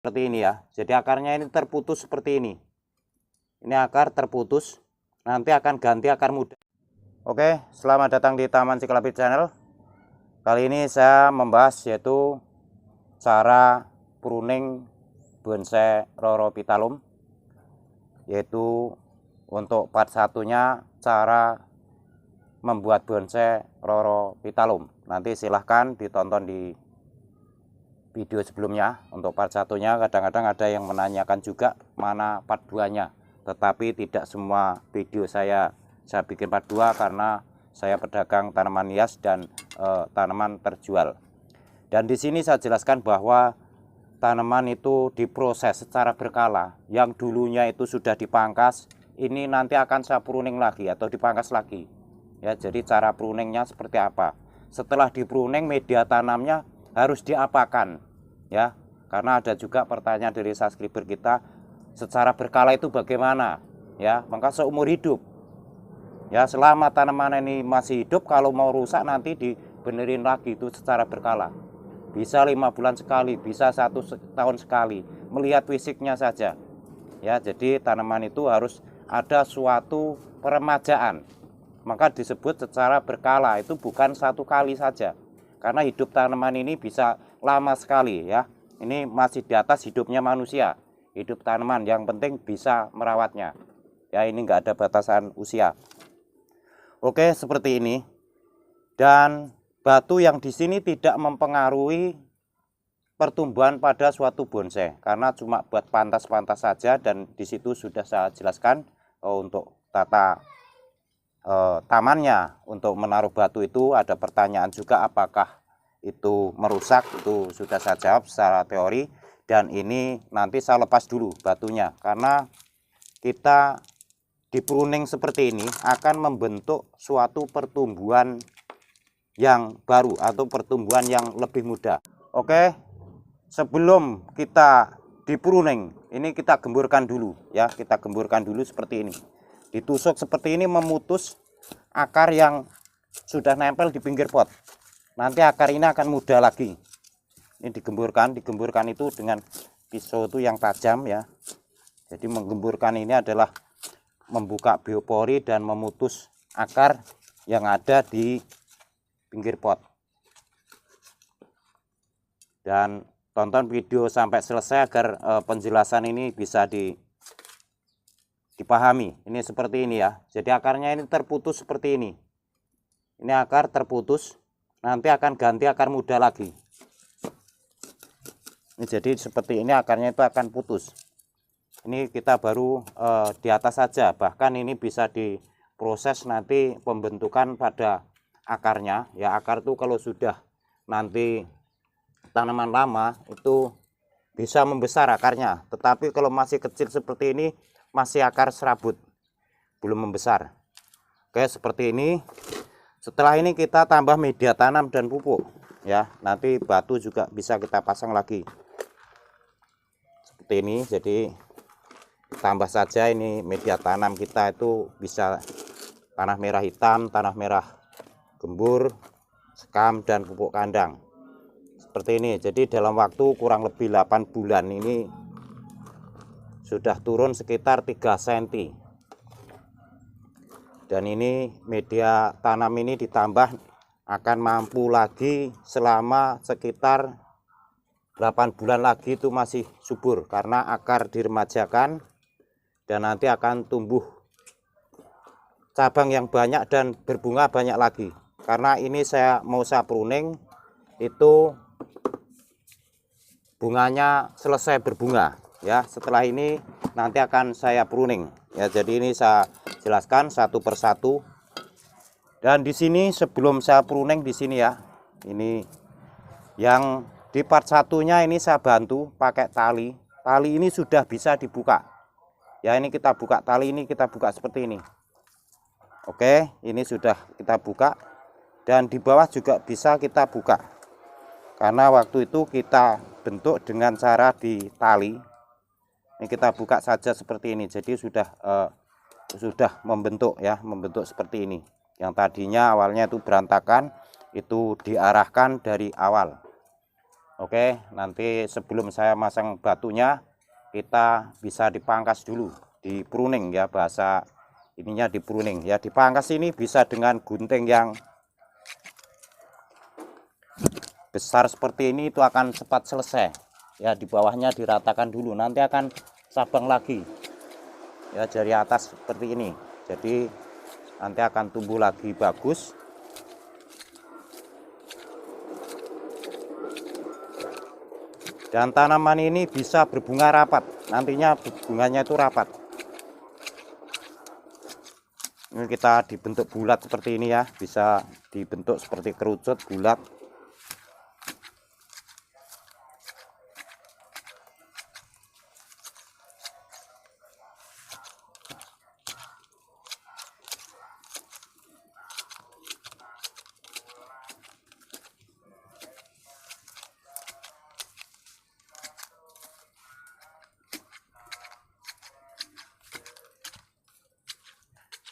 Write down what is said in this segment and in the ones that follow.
seperti ini ya. Jadi akarnya ini terputus seperti ini. Ini akar terputus, nanti akan ganti akar muda. Oke, selamat datang di Taman Cikalapit Channel. Kali ini saya membahas yaitu cara pruning bonsai Roropitalum, yaitu untuk part satunya cara membuat bonsai Roropitalum. Nanti silahkan ditonton di video sebelumnya. Untuk part satunya kadang-kadang ada yang menanyakan juga mana part 2 nya, tetapi tidak semua video saya bikin part 2 karena saya pedagang tanaman hias dan tanaman terjual. Dan di sini saya jelaskan bahwa tanaman itu diproses secara berkala. Yang dulunya itu sudah dipangkas, ini nanti akan saya pruning lagi atau dipangkas lagi. Ya, jadi cara pruningnya seperti apa? Setelah dipruning, media tanamnya harus diapakan, ya? Karena ada juga pertanyaan dari subscriber kita, secara berkala itu bagaimana? Ya, maka seumur hidup. Ya, selama tanaman ini masih hidup, kalau mau rusak nanti dibenerin lagi itu secara berkala. Bisa 5 bulan sekali, bisa 1 tahun sekali, melihat fisiknya saja. Ya, jadi tanaman itu harus ada suatu peremajaan. Maka disebut secara berkala, itu bukan 1 kali saja. Karena hidup tanaman ini bisa lama sekali ya. Ini masih di atas hidupnya manusia. Hidup tanaman yang penting bisa merawatnya. Ya, ini enggak ada batasan usia. Oke, seperti ini. Dan batu yang di sini tidak mempengaruhi pertumbuhan pada suatu bonsai karena cuma buat pantas-pantas saja, dan di situ sudah saya jelaskan untuk tata tamannya. Untuk menaruh batu itu ada pertanyaan juga apakah itu merusak, itu sudah saya jawab secara teori. Dan ini nanti saya lepas dulu batunya karena kita di pruning seperti ini akan membentuk suatu pertumbuhan yang baru atau pertumbuhan yang lebih mudah. Oke, sebelum kita di pruning ini kita gemburkan dulu ya, kita gemburkan dulu seperti ini. Ditusuk seperti ini memutus akar yang sudah nempel di pinggir pot. Nanti akar ini akan muda lagi. Ini digemburkan itu dengan pisau itu yang tajam ya. Jadi menggemburkan ini adalah membuka biopori dan memutus akar yang ada di pinggir pot. Dan tonton video sampai selesai agar penjelasan ini bisa dipahami. Ini seperti ini ya. Jadi akarnya ini terputus seperti ini. Ini akar terputus, nanti akan ganti akar muda lagi. Ini jadi seperti ini, akarnya itu akan putus. Ini kita baru di atas saja, bahkan ini bisa diproses nanti pembentukan pada akarnya. Ya, akar itu kalau sudah nanti tanaman lama itu bisa membesar akarnya, tetapi kalau masih kecil seperti ini masih akar serabut, belum membesar. Oke, seperti ini. Setelah ini kita tambah media tanam dan pupuk ya. Nanti batu juga bisa kita pasang lagi seperti ini. Jadi tambah saja ini media tanam kita itu bisa tanah merah hitam, tanah merah gembur, sekam, dan pupuk kandang seperti ini. Jadi dalam waktu kurang lebih 8 bulan ini sudah turun sekitar 3 cm. Dan ini media tanam ini ditambah akan mampu lagi selama sekitar 8 bulan lagi itu masih subur karena akar diremajakan dan nanti akan tumbuh cabang yang banyak dan berbunga banyak lagi. Karena ini saya pruning itu bunganya selesai berbunga ya. Setelah ini nanti akan saya pruning ya. Jadi ini saya jelaskan satu persatu. Dan di sini sebelum saya pruning di sini ya, ini yang di part satunya ini saya bantu pakai tali. Tali ini sudah bisa dibuka ya. Ini kita buka tali, ini kita buka seperti ini. Oke, ini sudah kita buka, dan di bawah juga bisa kita buka karena waktu itu kita bentuk dengan cara di tali. Ini kita buka saja seperti ini. Jadi sudah membentuk ya, membentuk seperti ini. Yang tadinya awalnya itu berantakan, itu diarahkan dari awal. Oke, nanti sebelum saya masang batunya, kita bisa dipangkas dulu, di pruning ya, bahasa ininya di pruning ya. Dipangkas ini bisa dengan gunting yang besar seperti ini, itu akan cepat selesai ya. Di bawahnya diratakan dulu, nanti akan cabang lagi ya dari atas seperti ini, jadi nanti akan tumbuh lagi bagus. Dan tanaman ini bisa berbunga rapat, nantinya bunganya itu rapat. Ini kita dibentuk bulat seperti ini ya, bisa dibentuk seperti kerucut bulat.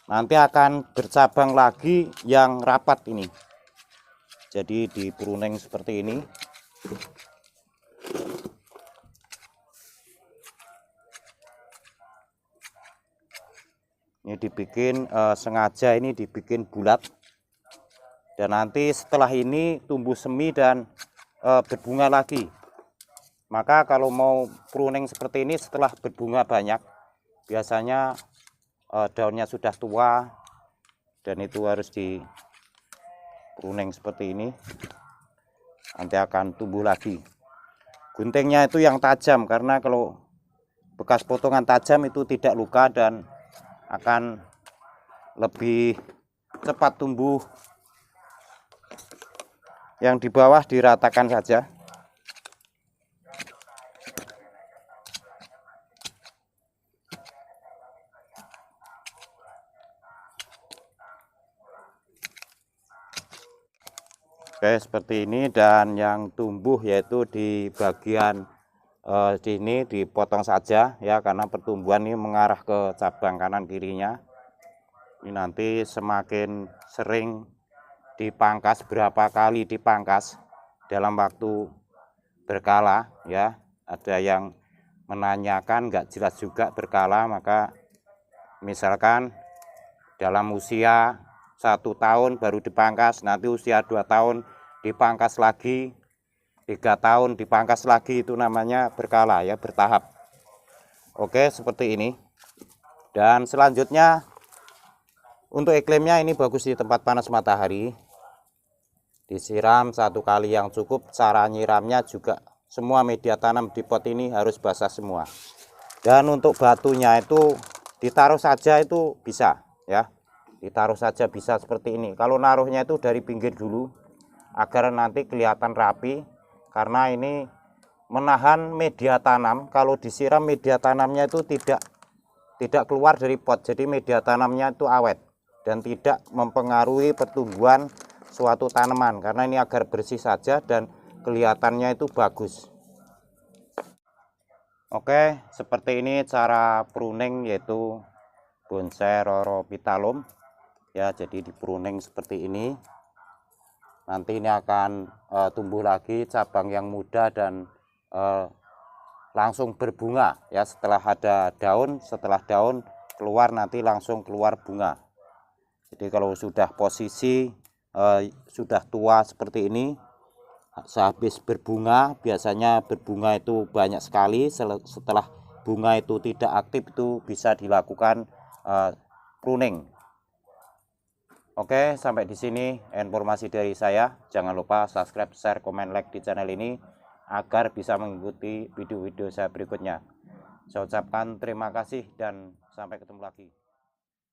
Nanti akan bercabang lagi yang rapat ini, jadi di pruning seperti ini. Ini dibikin sengaja, ini dibikin bulat, dan nanti setelah ini tumbuh semi dan berbunga lagi. Maka kalau mau pruning seperti ini setelah berbunga banyak, biasanya daunnya sudah tua dan itu harus di pruning seperti ini, nanti akan tumbuh lagi. Guntingnya itu yang tajam, karena kalau bekas potongan tajam itu tidak luka dan akan lebih cepat tumbuh. Yang di bawah diratakan saja. Oke, seperti ini. Dan yang tumbuh yaitu di bagian sini dipotong saja ya, karena pertumbuhan ini mengarah ke cabang kanan kirinya. Ini nanti semakin sering dipangkas, berapa kali dipangkas dalam waktu berkala ya. Ada yang menanyakan nggak jelas juga berkala, maka misalkan dalam usia 1 tahun baru dipangkas, nanti usia 2 tahun dipangkas lagi, 3 tahun dipangkas lagi, itu namanya berkala ya, bertahap. Oke, seperti ini. Dan selanjutnya untuk iklimnya ini bagus di tempat panas matahari, disiram 1 kali yang cukup. Cara nyiramnya juga semua media tanam di pot ini harus basah semua. Dan untuk batunya itu ditaruh saja, itu bisa ya, ditaruh saja bisa seperti ini. Kalau naruhnya itu dari pinggir dulu agar nanti kelihatan rapi, karena ini menahan media tanam. Kalau disiram media tanamnya itu tidak keluar dari pot, jadi media tanamnya itu awet dan tidak mempengaruhi pertumbuhan suatu tanaman, karena ini agar bersih saja dan kelihatannya itu bagus. Oke, seperti ini cara pruning yaitu bonsai Rhorophyllum ya. Jadi di pruning seperti ini, nanti ini akan tumbuh lagi cabang yang muda dan langsung berbunga ya. Setelah ada daun, setelah daun keluar nanti langsung keluar bunga. Jadi kalau sudah posisi sudah tua seperti ini, sehabis berbunga, biasanya berbunga itu banyak sekali. Setelah bunga itu tidak aktif, itu bisa dilakukan pruning. Oke, sampai di sini informasi dari saya. Jangan lupa subscribe, share, komen, like di channel ini agar bisa mengikuti video-video saya berikutnya. Saya ucapkan terima kasih dan sampai ketemu lagi.